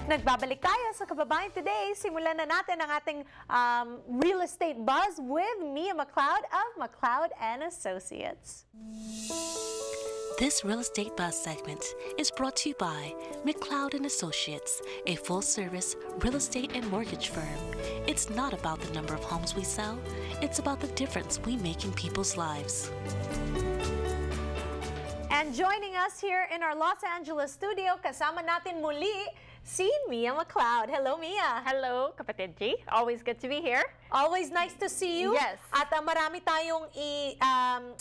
Nagbabalik tayo sa Kababayan Today. Simulan na natin ang ating real estate buzz with Mia McLeod of McLeod and Associates. This real estate buzz segment is brought to you by McLeod and Associates, a full-service real estate and mortgage firm. It's not about the number of homes we sell, it's about the difference we make in people's lives. And joining us here in our Los Angeles studio, kasama natin muli si Mia McLeod. Hello, Mia. Hello, kapatid G. Always good to be here. Always nice to see you. Yes. At marami tayong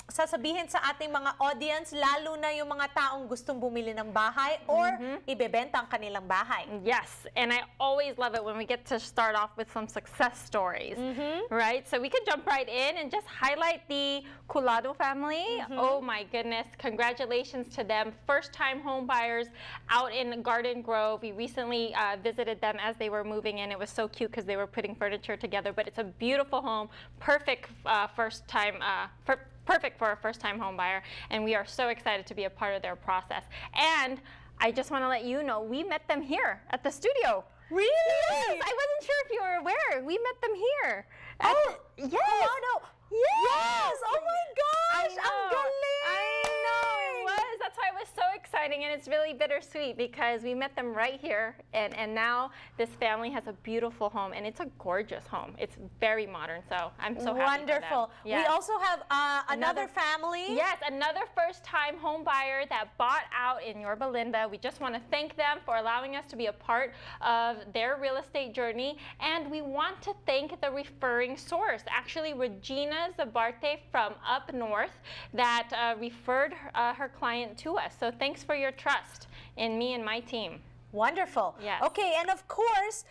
sasabihin sa ating mga audience, lalo na yung mga taong gustong bumili ng bahay or ibebenta ang kanilang bahay. Yes, and I always love it when we get to start off with some success stories, right? So we can jump right in and just highlight the Culado family. Oh my goodness, congratulations to them. First-time home buyers out in Garden Grove. We recently visited them as they were moving in. It was so cute because they were putting furniture together, but it's a beautiful home, perfect perfect for a first-time home buyer, and we are so excited to be a part of their process. And I just want to let you know, we met them here at the studio. Really? Yes, I wasn't sure if you were aware. We met them here. Yes. Culado. Yes. Oh my gosh. I know. Ang galing. I know it was. That's why it was so exciting, and it's really bittersweet because we met them right here, and now this family has a beautiful home, and it's a gorgeous home. It's very modern, so I'm so happy. Wonderful. For them. Yes. We also have another family. Yes, another first-time home buyer that bought out in Yorba Linda. We just want to thank them for allowing us to be a part of their real estate journey, and we want to thank the referring source, actually Regina Zabarte from up north, that referred her client to us. So thanks for your trust in me and my team. Wonderful. Yes. Okay, and of course,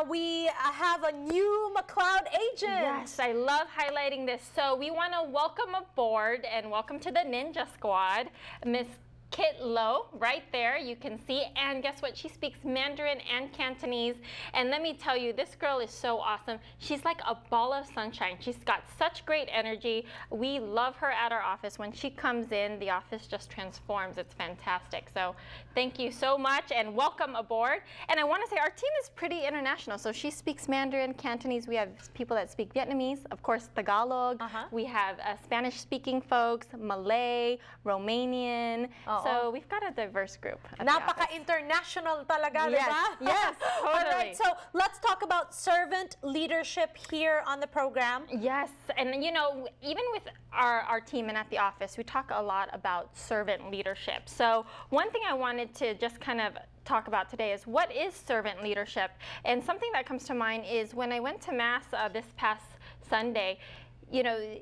we have a new McLeod agent. Yes, I love highlighting this. So we want to welcome aboard and welcome to the Ninja Squad, Miss Kit Lo, right there, you can see, and guess what? She speaks Mandarin and Cantonese, and let me tell you, this girl is so awesome. She's like a ball of sunshine. She's got such great energy. We love her at our office. When she comes in, the office just transforms. It's fantastic. So thank you so much, and welcome aboard. And I want to say our team is pretty international. So she speaks Mandarin, Cantonese. We have people that speak Vietnamese, of course, Tagalog. We have Spanish-speaking folks, Malay, Romanian. So we've got a diverse group. Napaka-international talaga, yes. diba? Yes, totally. All right, so let's talk about servant leadership here on the program. Yes, and you know, even with our team and at the office, we talk a lot about servant leadership. So one thing I wanted to just kind of talk about today is, what is servant leadership? And something that comes to mind is when I went to Mass this past Sunday, you know,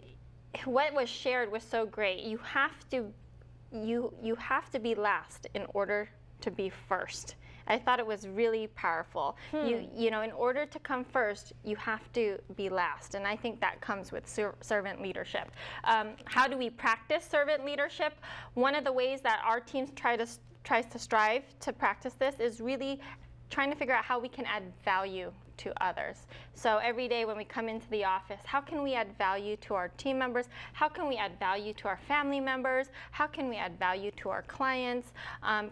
what was shared was so great. You have to be last in order to be first. I thought it was really powerful. You know, in order to come first, you have to be last, and I think that comes with servant leadership. How do we practice servant leadership? One of the ways that our teams tries to strive to practice this is really trying to figure out how we can add value to others. So every day when we come into the office, how can we add value to our team members? How can we add value to our family members? How can we add value to our clients?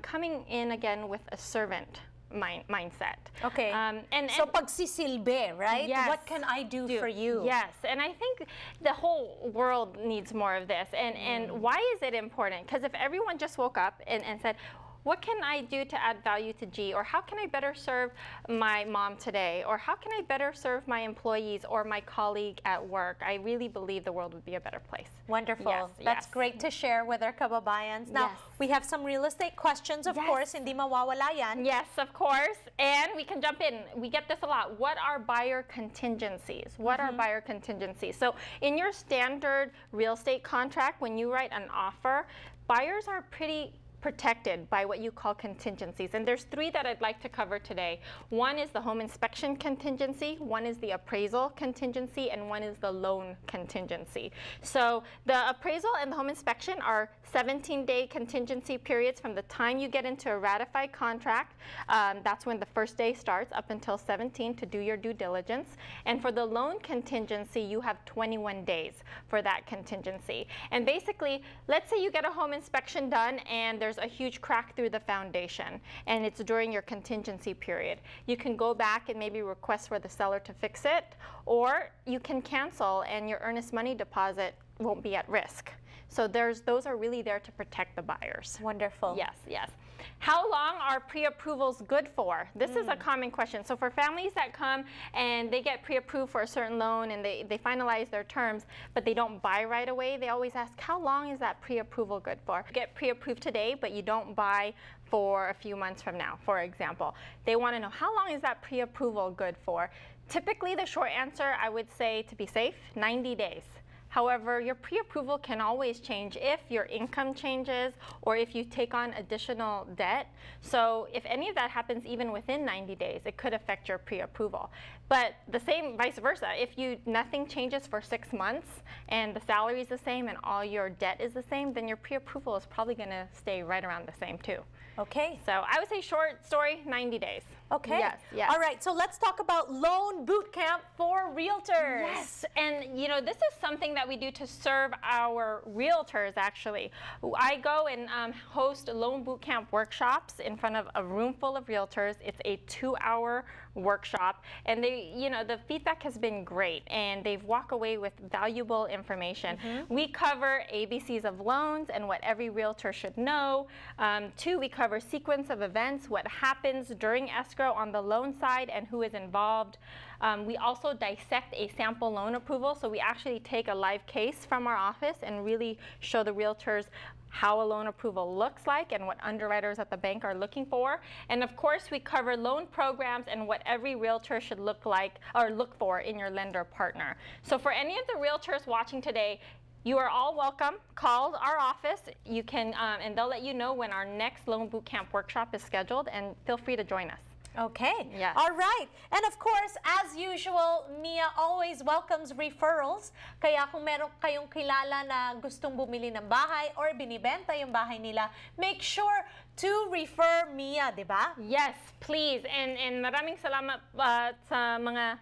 Coming in again with a servant mindset. Okay. And so pagsisilbi, right? Yes. What can I do for you? Yes, and I think the whole world needs more of this. And why is it important? Because if everyone just woke up and said, what can I do to add value to G? Or how can I better serve my mom today? Or how can I better serve my employees or my colleague at work? I really believe the world would be a better place. Wonderful. Yes, That's great to share with our kababayans. Now, we have some real estate questions, of course. Hindi mawawala yan. Yes, of course. And we can jump in. We get this a lot. What are buyer contingencies? What are buyer contingencies? So in your standard real estate contract, when you write an offer, buyers are pretty protected by what you call contingencies. And there's three that I'd like to cover today. One is the home inspection contingency, one is the appraisal contingency, and one is the loan contingency. So the appraisal and the home inspection are 17-day contingency periods from the time you get into a ratified contract. That's when the first day starts, up until 17 to do your due diligence. And for the loan contingency, you have 21 days for that contingency. And basically, let's say you get a home inspection done and there's a huge crack through the foundation and it's during your contingency period. You can go back and maybe request for the seller to fix it, or you can cancel and your earnest money deposit won't be at risk. So those are really there to protect the buyers. Wonderful. Yes, yes. How long are pre-approvals good for? This is a common question. So for families that come and they get pre-approved for a certain loan and they finalize their terms, but they don't buy right away, they always ask, how long is that pre-approval good for? You get pre-approved today, but you don't buy for a few months from now, for example. They want to know, how long is that pre-approval good for? Typically, the short answer, I would say, to be safe, 90 days. However, your pre-approval can always change if your income changes or if you take on additional debt. So if any of that happens even within 90 days, it could affect your pre-approval. But the same vice versa. If nothing changes for 6 months and the salary is the same and all your debt is the same, then your pre-approval is probably going to stay right around the same too. Okay. So I would say short story, 90 days. Okay. Yes, yes. All right, so let's talk about loan boot camp for realtors. Yes, and you know, this is something that we do to serve our realtors actually. I go and host loan boot camp workshops in front of a room full of realtors. It's a 2-hour workshop, and the feedback has been great, and they've walked away with valuable information. We cover ABCs of loans and what every realtor should know. 2, we cover sequence of events, what happens during escrow on the loan side and who is involved. We also dissect a sample loan approval, so we actually take a live case from our office and really show the realtors how a loan approval looks like and what underwriters at the bank are looking for. And of course, we cover loan programs and what every realtor should look like or look for in your lender partner. So for any of the realtors watching today, you are all welcome. Call our office. You can, and they'll let you know when our next loan boot camp workshop is scheduled, and feel free to join us. Okay. Yes. All right. And of course, as usual, Mia always welcomes referrals. Kaya kung meron kayong kilala na gustong bumili ng bahay or binibenta yung bahay nila, make sure to refer Mia, di ba? Yes, please. And maraming salamat sa mga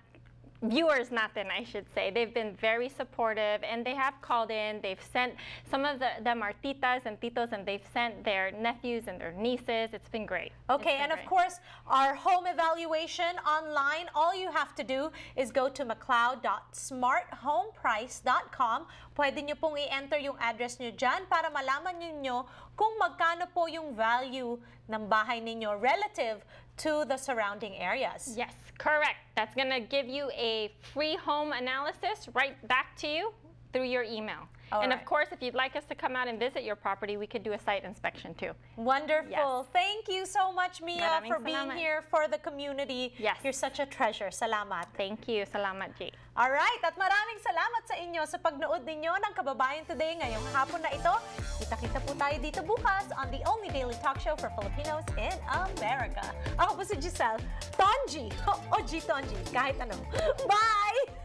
viewers natin, I should say. They've been very supportive, and they have called in. They've sent, some of them are titas and titos, and they've sent their nephews and their nieces. It's been great. Okay, and of course, our home evaluation online, all you have to do is go to McLeod.smarthomeprice.com. Pwede nyo pong i-enter yung address nyo dyan para malaman nyo kung magkano po yung value ng bahay ninyo relative to the surrounding areas. Yes, correct. That's going to give you a free home analysis right back to you through your email. And of course, if you'd like us to come out and visit your property, we could do a site inspection too. Wonderful. Yes. Thank you so much, Mia, for being here for the community. Yes. You're such a treasure. Salamat. Thank you. Salamat, G. Alright, at maraming salamat sa inyo sa pagnood ninyo ng Kababayan Today ngayong hapon na ito. Kita-kita po tayo dito bukas on the only daily talk show for Filipinos in America. Ako po si Giselle Tonji, o G Tonji, kahit ano. Bye!